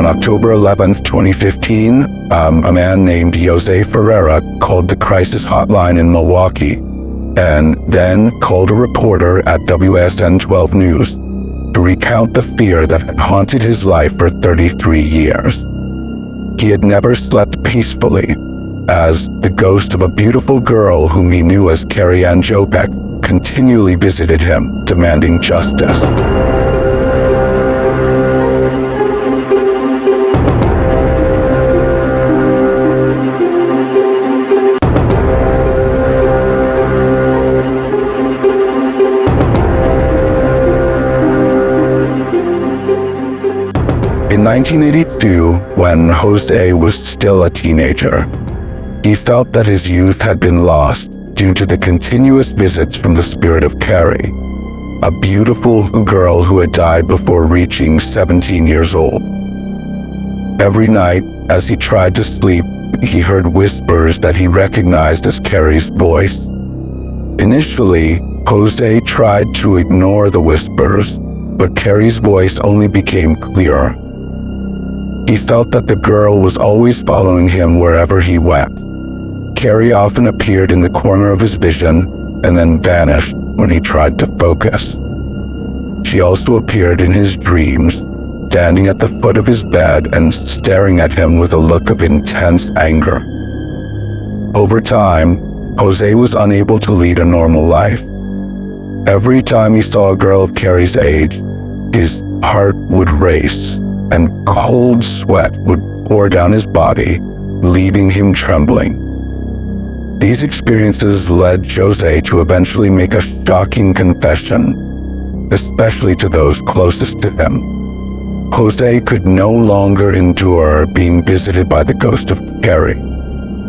On October 11th, 2015, a man named Jose Ferreira called the crisis hotline in Milwaukee and then called a reporter at WSN 12 News to recount the fear that had haunted his life for 33 years. He had never slept peacefully, as the ghost of a beautiful girl whom he knew as Carrie Ann Jopek continually visited him, demanding justice. In 1982, when Jose was still a teenager, he felt that his youth had been lost due to the continuous visits from the spirit of Carrie, a beautiful girl who had died before reaching 17 years old. Every night, as he tried to sleep, he heard whispers that he recognized as Carrie's voice. Initially, Jose tried to ignore the whispers, but Carrie's voice only became clearer. He felt that the girl was always following him wherever he went. Carrie often appeared in the corner of his vision and then vanished when he tried to focus. She also appeared in his dreams, standing at the foot of his bed and staring at him with a look of intense anger. Over time, Jose was unable to lead a normal life. Every time he saw a girl of Carrie's age, his heart would race and cold sweat would pour down his body, leaving him trembling. These experiences led Jose to eventually make a shocking confession, especially to those closest to him. Jose could no longer endure being visited by the ghost of Carrie,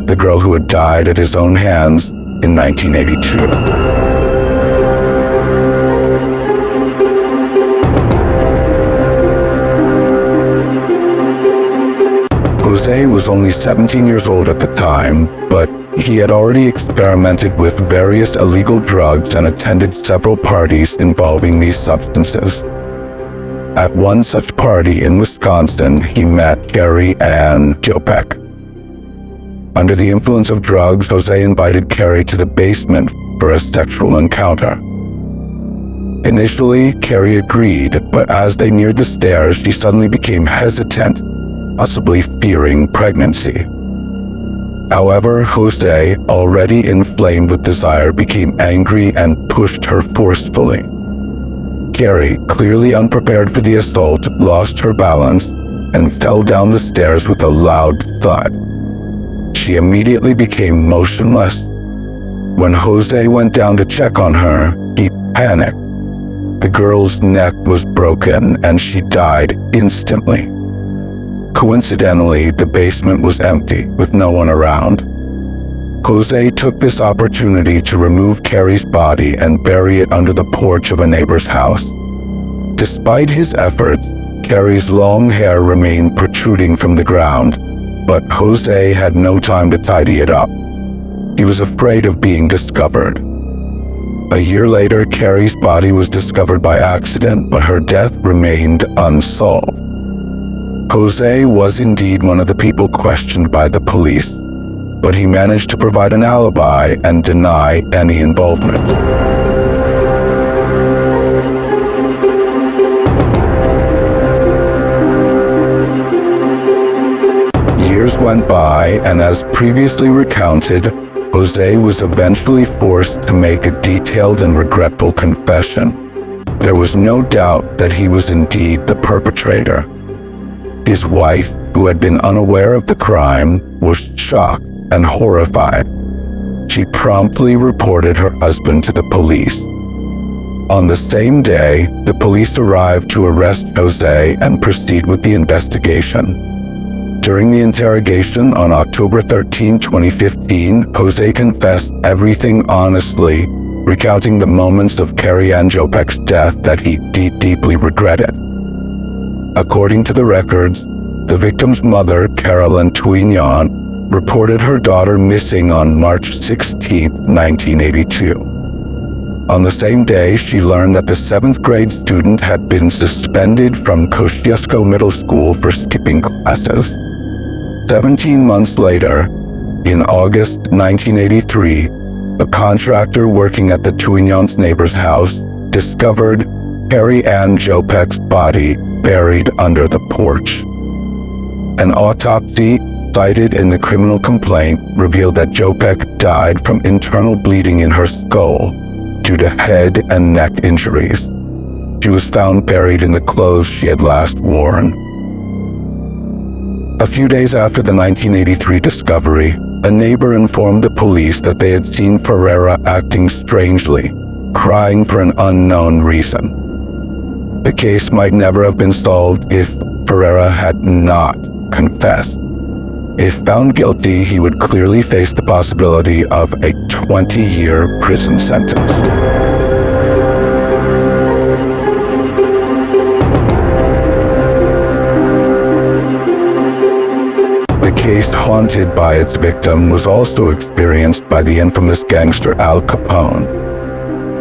the girl who had died at his own hands in 1982. Jose was only 17 years old at the time, but he had already experimented with various illegal drugs and attended several parties involving these substances. At one such party in Wisconsin, he met Carrie Ann Jopek. Under the influence of drugs, Jose invited Carrie to the basement for a sexual encounter. Initially, Carrie agreed, but as they neared the stairs, she suddenly became hesitant, possibly fearing pregnancy. However, Jose, already inflamed with desire, became angry and pushed her forcefully. Carrie, clearly unprepared for the assault, lost her balance and fell down the stairs with a loud thud. She immediately became motionless. When Jose went down to check on her, he panicked. The girl's neck was broken and she died instantly. Coincidentally, the basement was empty, with no one around. Jose took this opportunity to remove Carrie's body and bury it under the porch of a neighbor's house. Despite his efforts, Carrie's long hair remained protruding from the ground, but Jose had no time to tidy it up. He was afraid of being discovered. A year later, Carrie's body was discovered by accident, but her death remained unsolved. Jose was indeed one of the people questioned by the police, but he managed to provide an alibi and deny any involvement. Years went by, and as previously recounted, Jose was eventually forced to make a detailed and regretful confession. There was no doubt that he was indeed the perpetrator. His wife, who had been unaware of the crime, was shocked and horrified. She promptly reported her husband to the police. On the same day, the police arrived to arrest Jose and proceed with the investigation. During the interrogation on October 13, 2015, Jose confessed everything honestly, recounting the moments of Carrie Ann Jopek's death that he deeply regretted. According to the records, the victim's mother, Carolyn Tuignan, reported her daughter missing on March 16, 1982. On the same day, she learned that the 7th grade student had been suspended from Kosciuszko Middle School for skipping classes. 17 months later, in August 1983, a contractor working at the Tuinyans neighbor's house discovered Carrie Ann Jopek's body buried under the porch. An autopsy cited in the criminal complaint revealed that Jopek died from internal bleeding in her skull due to head and neck injuries. She was found buried in the clothes she had last worn. A few days after the 1983 discovery, a neighbor informed the police that they had seen Ferreira acting strangely, crying for an unknown reason. The case might never have been solved if Ferreira had not confessed. If found guilty, he would clearly face the possibility of a 20-year prison sentence. The case, haunted by its victim, was also experienced by the infamous gangster Al Capone.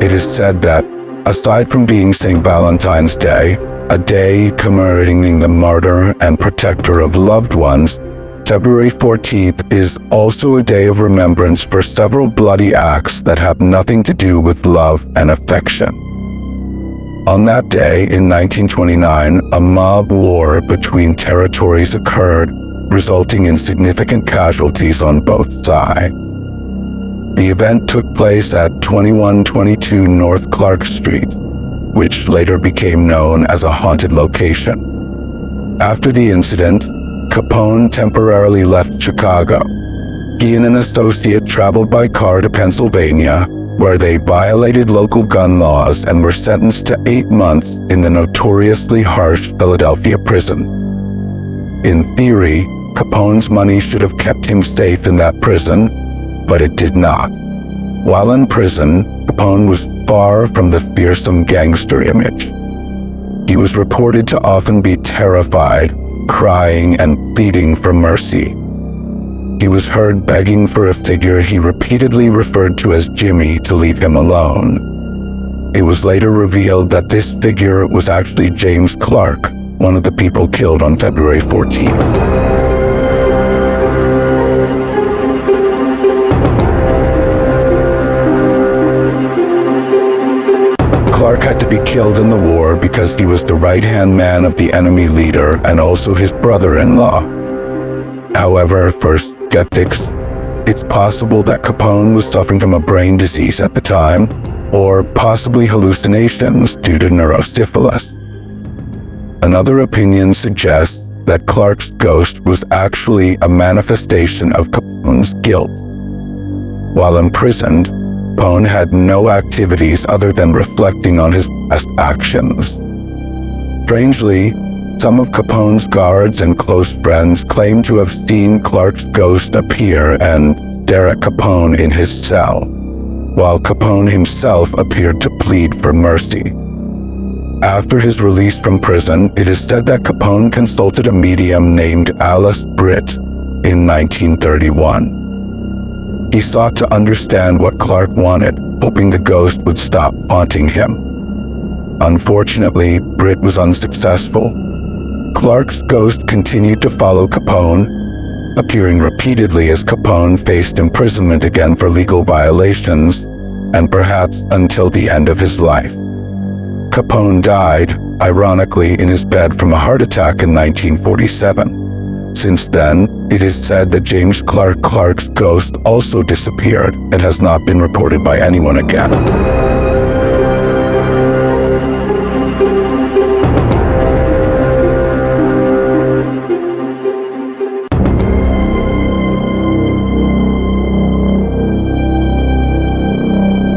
It is said that, aside from being St. Valentine's Day, a day commemorating the martyr and protector of loved ones, February 14th is also a day of remembrance for several bloody acts that have nothing to do with love and affection. On that day, in 1929, a mob war between territories occurred, resulting in significant casualties on both sides. The event took place at 2122 North Clark Street, which later became known as a haunted location. After the incident, Capone temporarily left Chicago. He and an associate traveled by car to Pennsylvania, where they violated local gun laws and were sentenced to 8 months in the notoriously harsh Philadelphia prison. In theory, Capone's money should have kept him safe in that prison, but it did not. While in prison, Capone was far from the fearsome gangster image. He was reported to often be terrified, crying and pleading for mercy. He was heard begging for a figure he repeatedly referred to as Jimmy to leave him alone. It was later revealed that this figure was actually James Clark, one of the people killed on February 14th. Clark had to be killed in the war because he was the right-hand man of the enemy leader and also his brother-in-law. However, for skeptics, it's possible that Capone was suffering from a brain disease at the time, or possibly hallucinations due to neurosyphilis. Another opinion suggests that Clark's ghost was actually a manifestation of Capone's guilt. While imprisoned, Capone had no activities other than reflecting on his past actions. Strangely, some of Capone's guards and close friends claim to have seen Clark's ghost appear and stare at Capone in his cell, while Capone himself appeared to plead for mercy. After his release from prison, it is said that Capone consulted a medium named Alice Britt in 1931. He sought to understand what Clark wanted, hoping the ghost would stop haunting him. Unfortunately, Britt was unsuccessful. Clark's ghost continued to follow Capone, appearing repeatedly as Capone faced imprisonment again for legal violations, and perhaps until the end of his life. Capone died, ironically, in his bed from a heart attack in 1947. Since then, it is said that James Clark's ghost also disappeared and has not been reported by anyone again.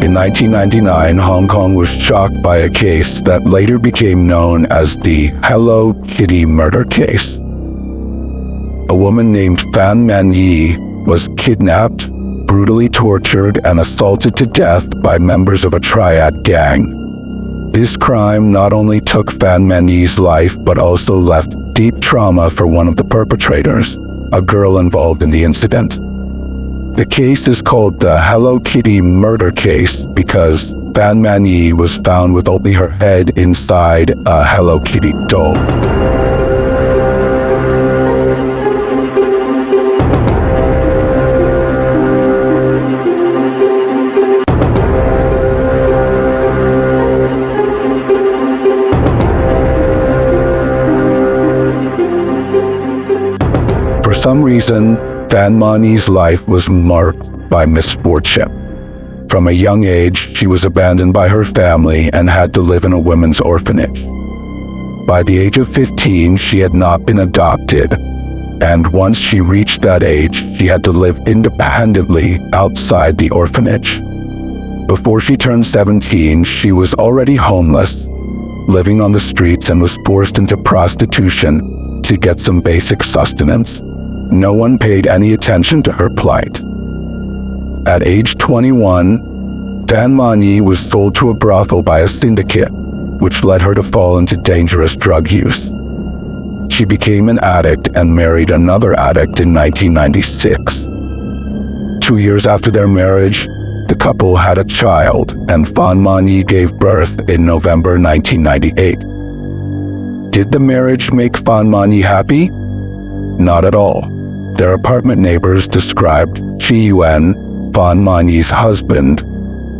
In 1999, Hong Kong was shocked by a case that later became known as the Hello Kitty murder case. A woman named Fan Man Yi was kidnapped, brutally tortured, and assaulted to death by members of a triad gang. This crime not only took Fan Man Yi's life, but also left deep trauma for one of the perpetrators, a girl involved in the incident. The case is called the Hello Kitty murder case because Phan Man Yi was found with only her head inside a Hello Kitty doll. For some reason, Phan Man Yi's life was marked by misfortune. From a young age, she was abandoned by her family and had to live in a women's orphanage. By the age of 15, she had not been adopted, and once she reached that age, she had to live independently outside the orphanage. Before she turned 17, she was already homeless, living on the streets, and was forced into prostitution to get some basic sustenance. No one paid any attention to her plight. At age 21, Phan Man Yi was sold to a brothel by a syndicate, which led her to fall into dangerous drug use. She became an addict and married another addict in 1996. 2 years after their marriage, the couple had a child, and Phan Man Yi gave birth in November 1998. Did the marriage make Phan Man Yi happy? Not at all. Their apartment neighbors described Chi Yuan, Phan Man Yi's husband,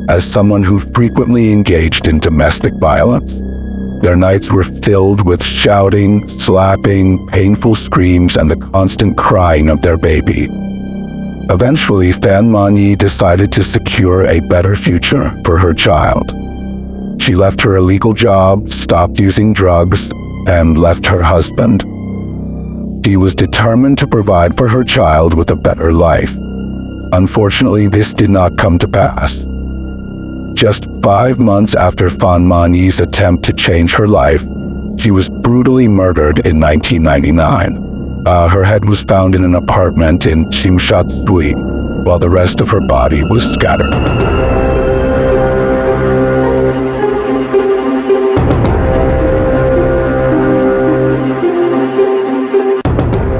as someone who frequently engaged in domestic violence. Their nights were filled with shouting, slapping, painful screams, and the constant crying of their baby. Eventually, Phan Man Yi decided to secure a better future for her child. She left her illegal job, stopped using drugs, and left her husband. She was determined to provide for her child with a better life. Unfortunately, this did not come to pass. Just 5 months after Phan Man Yi's attempt to change her life, she was brutally murdered in 1999. Her head was found in an apartment in Tsimsha-tsui, while the rest of her body was scattered.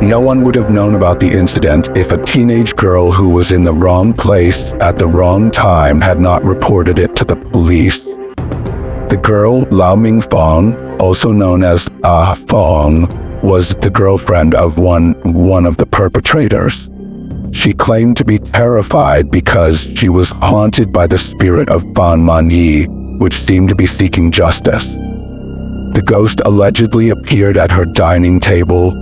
No one would have known about the incident if a teenage girl who was in the wrong place at the wrong time had not reported it to the police. The girl, Lau Mingfong, also known as Ah Fong, was the girlfriend of one of the perpetrators. She claimed to be terrified because she was haunted by the spirit of Phan Man Yi, which seemed to be seeking justice. The ghost allegedly appeared at her dining table,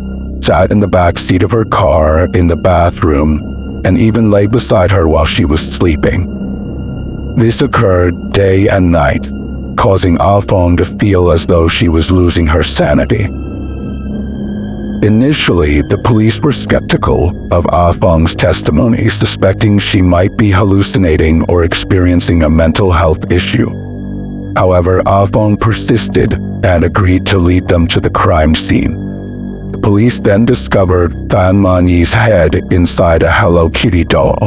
sat in the back seat of her car, in the bathroom, and even lay beside her while she was sleeping. This occurred day and night, causing Ah Fong to feel as though she was losing her sanity. Initially, the police were skeptical of Ah Fong's testimony, suspecting she might be hallucinating or experiencing a mental health issue. However, Ah Fong persisted and agreed to lead them to the crime scene. The police then discovered Phan Man Yi's head inside a Hello Kitty doll,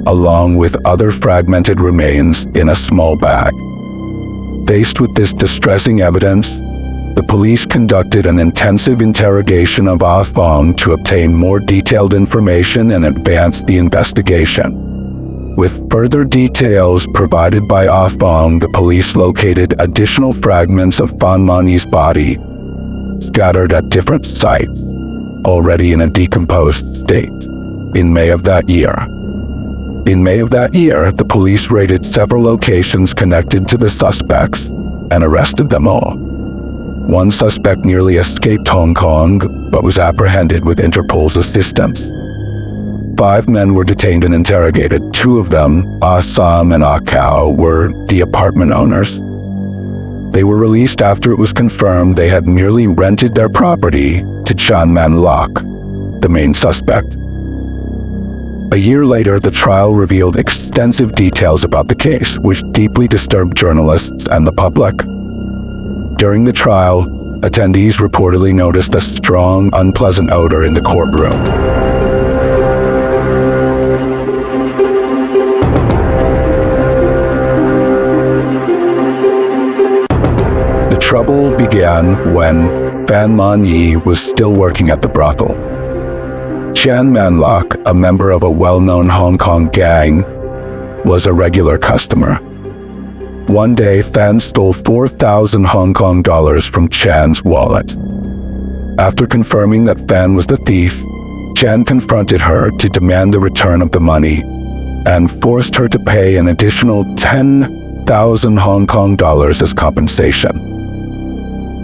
along with other fragmented remains in a small bag. Faced with this distressing evidence, the police conducted an intensive interrogation of Ah Fong to obtain more detailed information and advance the investigation. With further details provided by Ah Fong, the police located additional fragments of Phan Man Yi's body scattered at different sites, already in a decomposed state, in May of that year. In May of that year, the police raided several locations connected to the suspects and arrested them all. One suspect nearly escaped Hong Kong, but was apprehended with Interpol's assistance. 5 men were detained and interrogated. 2 of them, Ah Sam and Ah Kao, were the apartment owners. They were released after it was confirmed they had merely rented their property to Chan Man Lok, the main suspect. A year later, the trial revealed extensive details about the case, which deeply disturbed journalists and the public. During the trial, attendees reportedly noticed a strong, unpleasant odor in the courtroom. The trouble began when Phan Man Yi was still working at the brothel. Chan Man Lok, a member of a well-known Hong Kong gang, was a regular customer. One day, Fan stole 4,000 Hong Kong dollars from Chan's wallet. After confirming that Fan was the thief, Chan confronted her to demand the return of the money and forced her to pay an additional 10,000 Hong Kong dollars as compensation.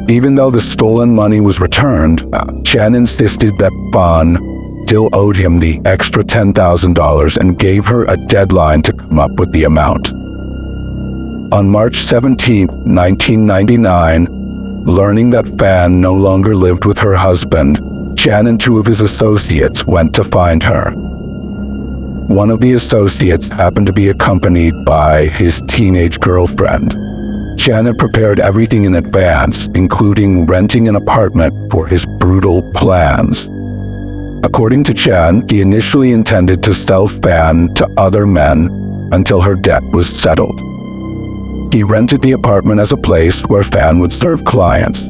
Even though the stolen money was returned, Chan insisted that Fan still owed him the extra $10,000 and gave her a deadline to come up with the amount. On March 17, 1999, learning that Fan no longer lived with her husband, Chan and two of his associates went to find her. One of the associates happened to be accompanied by his teenage girlfriend. Chan had prepared everything in advance, including renting an apartment for his brutal plans. According to Chan, he initially intended to sell Fan to other men until her debt was settled. He rented the apartment as a place where Fan would serve clients.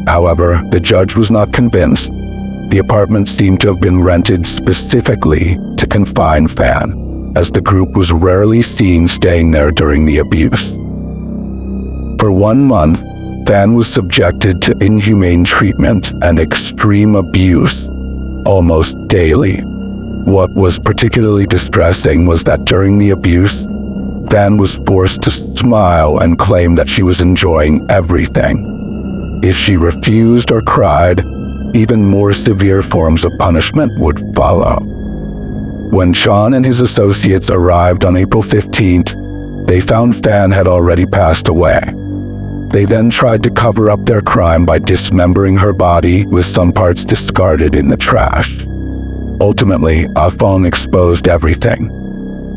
However, the judge was not convinced. The apartment seemed to have been rented specifically to confine Fan, as the group was rarely seen staying there during the abuse. For 1 month, Fan was subjected to inhumane treatment and extreme abuse almost daily. What was particularly distressing was that during the abuse, Fan was forced to smile and claim that she was enjoying everything. If she refused or cried, even more severe forms of punishment would follow. When Sean and his associates arrived on April 15th, they found Fan had already passed away. They then tried to cover up their crime by dismembering her body with some parts discarded in the trash. Ultimately, Ah Fong exposed everything.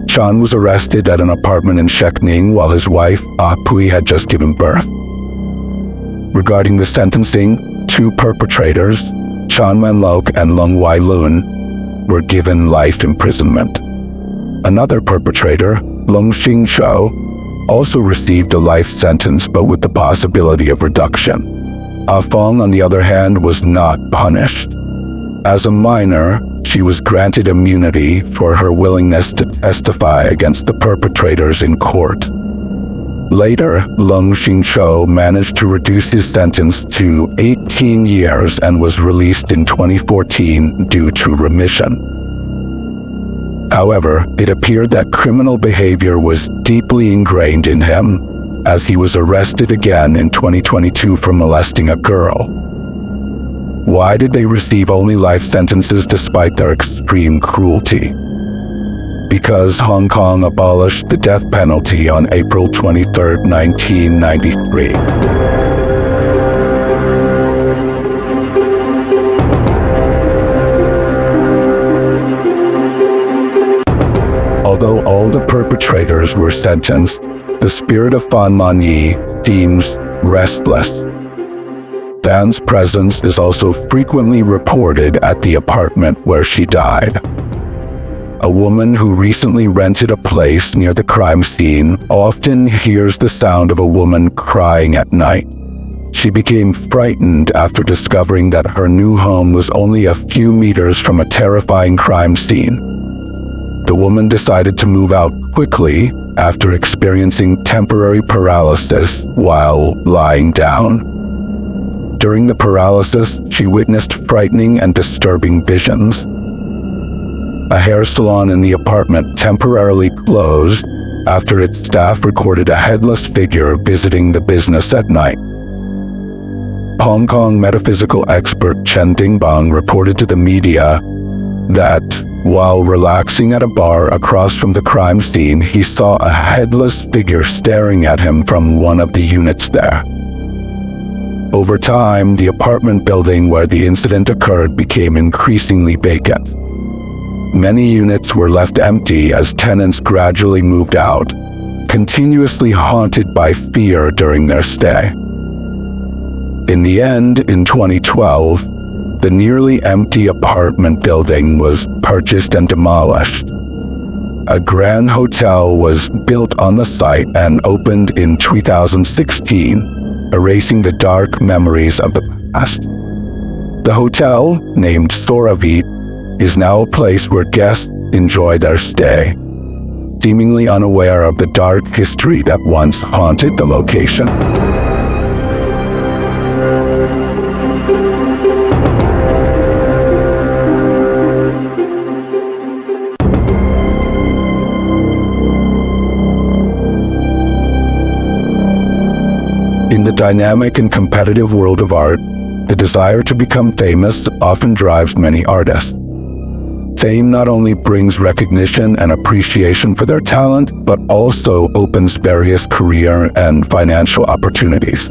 Sean was arrested at an apartment in Shek Ning while his wife, Ah Pui, had just given birth. Regarding the sentencing, two perpetrators, Chan Man Lok and Lung Wai Lun, were given life imprisonment. Another perpetrator, Lung Xing Shou, also received a life sentence but with the possibility of reduction. Ah Fong, on the other hand, was not punished. As a minor, she was granted immunity for her willingness to testify against the perpetrators in court. Later, Lung Xingshou managed to reduce his sentence to 18 years and was released in 2014 due to remission. However, it appeared that criminal behavior was deeply ingrained in him, as he was arrested again in 2022 for molesting a girl. Why did they receive only life sentences despite their extreme cruelty? Because Hong Kong abolished the death penalty on April 23, 1993. Although all the perpetrators were sentenced, the spirit of Fan Man-yi seems restless. Fan's presence is also frequently reported at the apartment where she died. A woman who recently rented a place near the crime scene often hears the sound of a woman crying at night. She became frightened after discovering that her new home was only a few meters from a terrifying crime scene. The woman decided to move out quickly after experiencing temporary paralysis while lying down. During the paralysis, she witnessed frightening and disturbing visions. A hair salon in the apartment temporarily closed after its staff recorded a headless figure visiting the business at night. Hong Kong metaphysical expert Chen Dingbang reported to the media that while relaxing at a bar across from the crime scene, he saw a headless figure staring at him from one of the units there. Over time, the apartment building where the incident occurred became increasingly vacant. Many units were left empty as tenants gradually moved out, continuously haunted by fear during their stay. In the end, in 2012, the nearly empty apartment building was purchased and demolished. A grand hotel was built on the site and opened in 2016, erasing the dark memories of the past. The hotel, named Soravit, is now a place where guests enjoy their stay. seemingly unaware of the dark history that once haunted the location. In the dynamic and competitive world of art, the desire to become famous often drives many artists. Fame not only brings recognition and appreciation for their talent, but also opens various career and financial opportunities.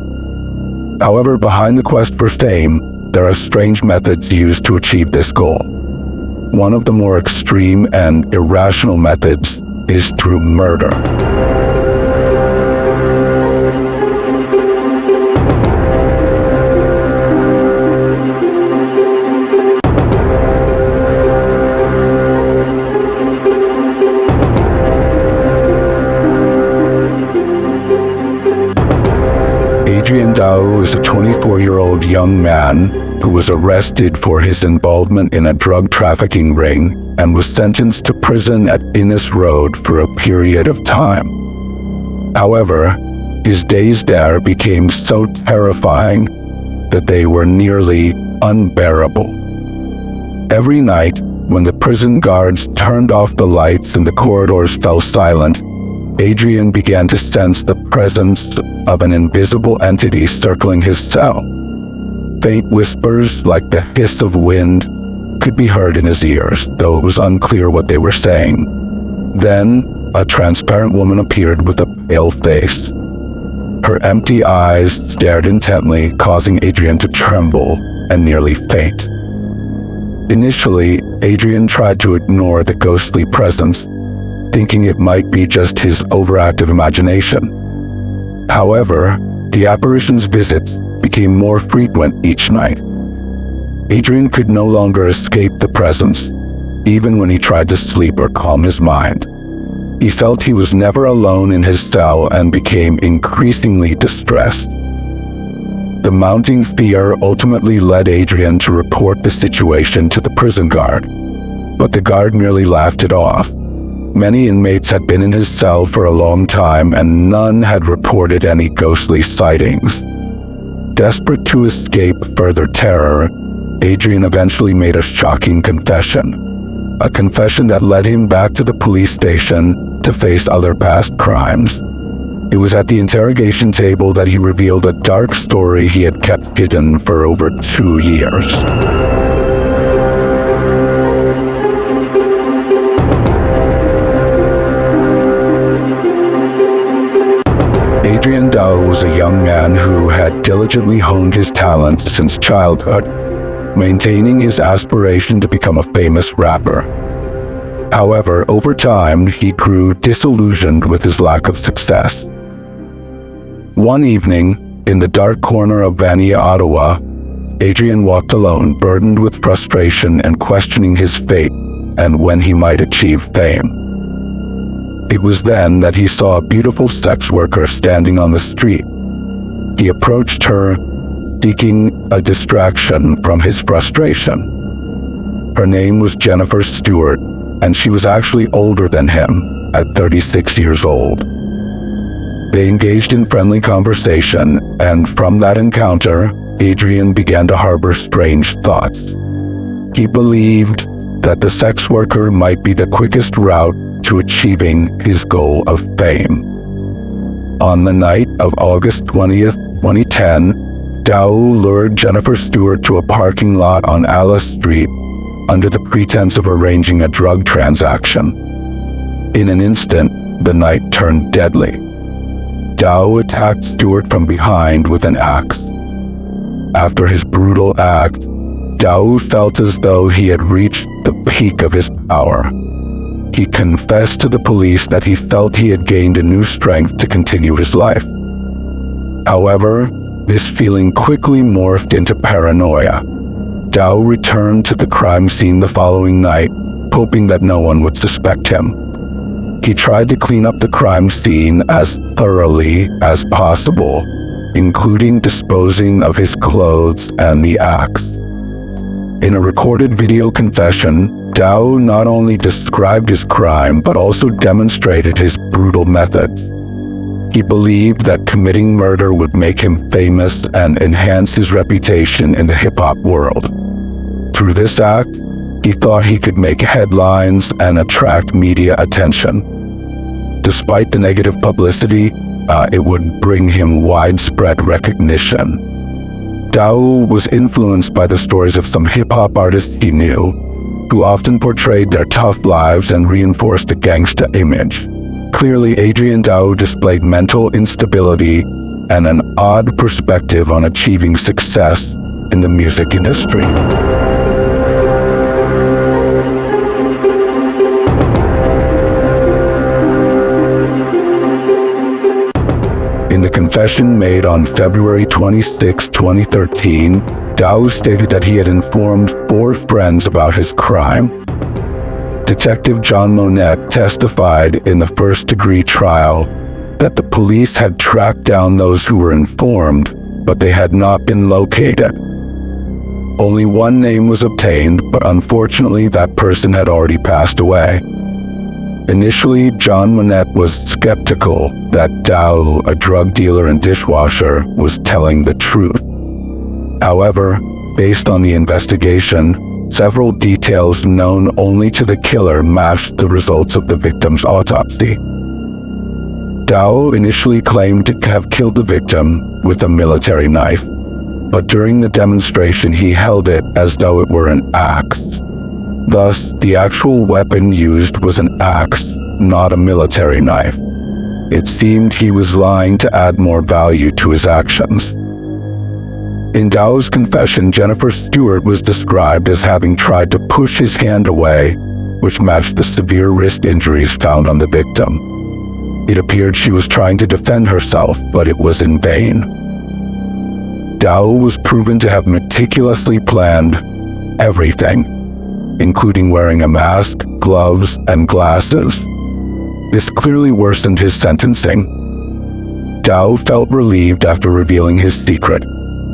However, behind the quest for fame, there are strange methods used to achieve this goal. One of the more extreme and irrational methods is through murder. Adrian Daou is a 24-year-old young man who was arrested for his involvement in a drug trafficking ring and was sentenced to prison at Innis Road for a period of time. However, his days there became so terrifying that they were nearly unbearable. Every night, when the prison guards turned off the lights and the corridors fell silent, Adrian began to sense the presence of an invisible entity circling his cell. Faint whispers, like the hiss of wind, could be heard in his ears, though it was unclear what they were saying. Then, a transparent woman appeared with a pale face. Her empty eyes stared intently, causing Adrian to tremble and nearly faint. Initially, Adrian tried to ignore the ghostly presence, thinking it might be just his overactive imagination. However, the apparition's visits became more frequent each night. Adrian could no longer escape the presence, even when he tried to sleep or calm his mind. He felt he was never alone in his cell and became increasingly distressed. The mounting fear ultimately led Adrian to report the situation to the prison guard, but the guard merely laughed it off. Many inmates had been in his cell for a long time, and none had reported any ghostly sightings. Desperate to escape further terror, Adrian eventually made a shocking confession. A confession that led him back to the police station to face other past crimes. It was at the interrogation table that he revealed a dark story he had kept hidden for over 2 years. Adrian Daou was a young man who had diligently honed his talents since childhood, maintaining his aspiration to become a famous rapper. However, over time, he grew disillusioned with his lack of success. One evening, in the dark corner of Vanier, Ottawa, Adrian walked alone, burdened with frustration and questioning his fate and when he might achieve fame. It was then that he saw a beautiful sex worker standing on the street. He approached her, seeking a distraction from his frustration. Her name was Jennifer Stewart, and she was actually older than him, at 36 years old. They engaged in friendly conversation, and from that encounter, Adrian began to harbor strange thoughts. He believed that the sex worker might be the quickest route to achieving his goal of fame. On the night of August 20th, 2010, Daou lured Jennifer Stewart to a parking lot on Alice Street under the pretense of arranging a drug transaction. In an instant, the night turned deadly. Daou attacked Stewart from behind with an axe. After his brutal act, Daou felt as though he had reached the peak of his power. He confessed to the police that he felt he had gained a new strength to continue his life. However, this feeling quickly morphed into paranoia. Daou returned to the crime scene the following night, hoping that no one would suspect him. He tried to clean up the crime scene as thoroughly as possible, including disposing of his clothes and the axe. In a recorded video confession, Dao not only described his crime, but also demonstrated his brutal methods. He believed that committing murder would make him famous and enhance his reputation in the hip-hop world. Through this act, he thought he could make headlines and attract media attention. Despite the negative publicity, it would bring him widespread recognition. Dao was influenced by the stories of some hip-hop artists he knew, who often portrayed their tough lives and reinforced a gangsta image. Clearly, Adrian Dao displayed mental instability and an odd perspective on achieving success in the music industry. In the confession made on February 26, 2013, Dao stated that he had informed 4 friends about his crime. Detective John Monette testified in the first-degree trial that the police had tracked down those who were informed, but they had not been located. Only one name was obtained, but unfortunately that person had already passed away. Initially, John Monette was skeptical that Dao, a drug dealer and dishwasher, was telling the truth. However, based on the investigation, several details known only to the killer matched the results of the victim's autopsy. Dao initially claimed to have killed the victim with a military knife, but during the demonstration he held it as though it were an axe. Thus, the actual weapon used was an axe, not a military knife. It seemed he was lying to add more value to his actions. In Dao's confession, Jennifer Stewart was described as having tried to push his hand away, which matched the severe wrist injuries found on the victim. It appeared she was trying to defend herself, but it was in vain. Dao was proven to have meticulously planned everything, including wearing a mask, gloves, and glasses. This clearly worsened his sentencing. Dao felt relieved after revealing his secret.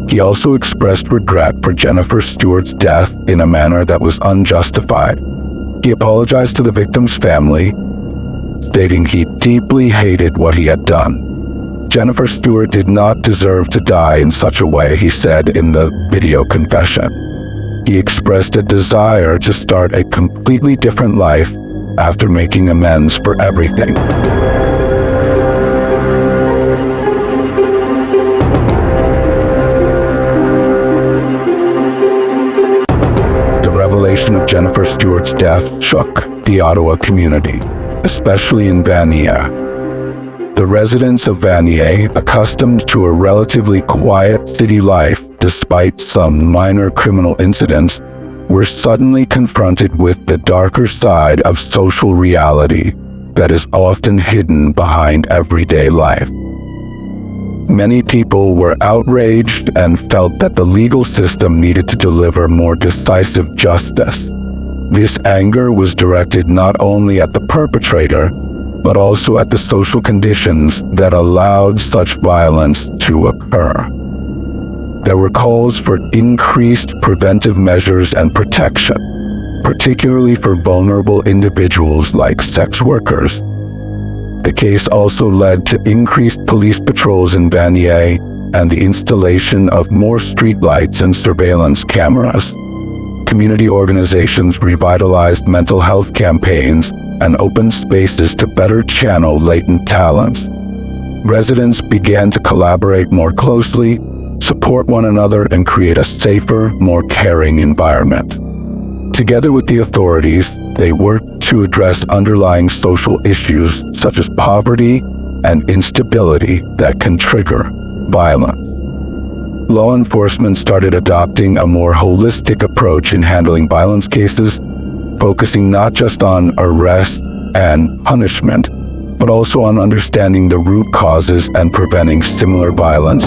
He also expressed regret for Jennifer Stewart's death in a manner that was unjustified. He apologized to the victim's family, stating he deeply hated what he had done. Jennifer Stewart did not deserve to die in such a way, he said in the video confession. He expressed a desire to start a completely different life after making amends for everything. The revelation of Jennifer Stewart's death shook the Ottawa community, especially in Vanier. The residents of Vanier, accustomed to a relatively quiet city life despite some minor criminal incidents, were suddenly confronted with the darker side of social reality that is often hidden behind everyday life. Many people were outraged and felt that the legal system needed to deliver more decisive justice. This anger was directed not only at the perpetrator, but also at the social conditions that allowed such violence to occur. There were calls for increased preventive measures and protection, particularly for vulnerable individuals like sex workers. The case also led to increased police patrols in Vanier and the installation of more streetlights and surveillance cameras. Community organizations revitalized mental health campaigns and opened spaces to better channel latent talents. Residents began to collaborate more closely, support one another, and create a safer, more caring environment. Together with the authorities, they worked to address underlying social issues such as poverty and instability that can trigger violence. Law enforcement started adopting a more holistic approach in handling violence cases, focusing not just on arrest and punishment, but also on understanding the root causes and preventing similar violence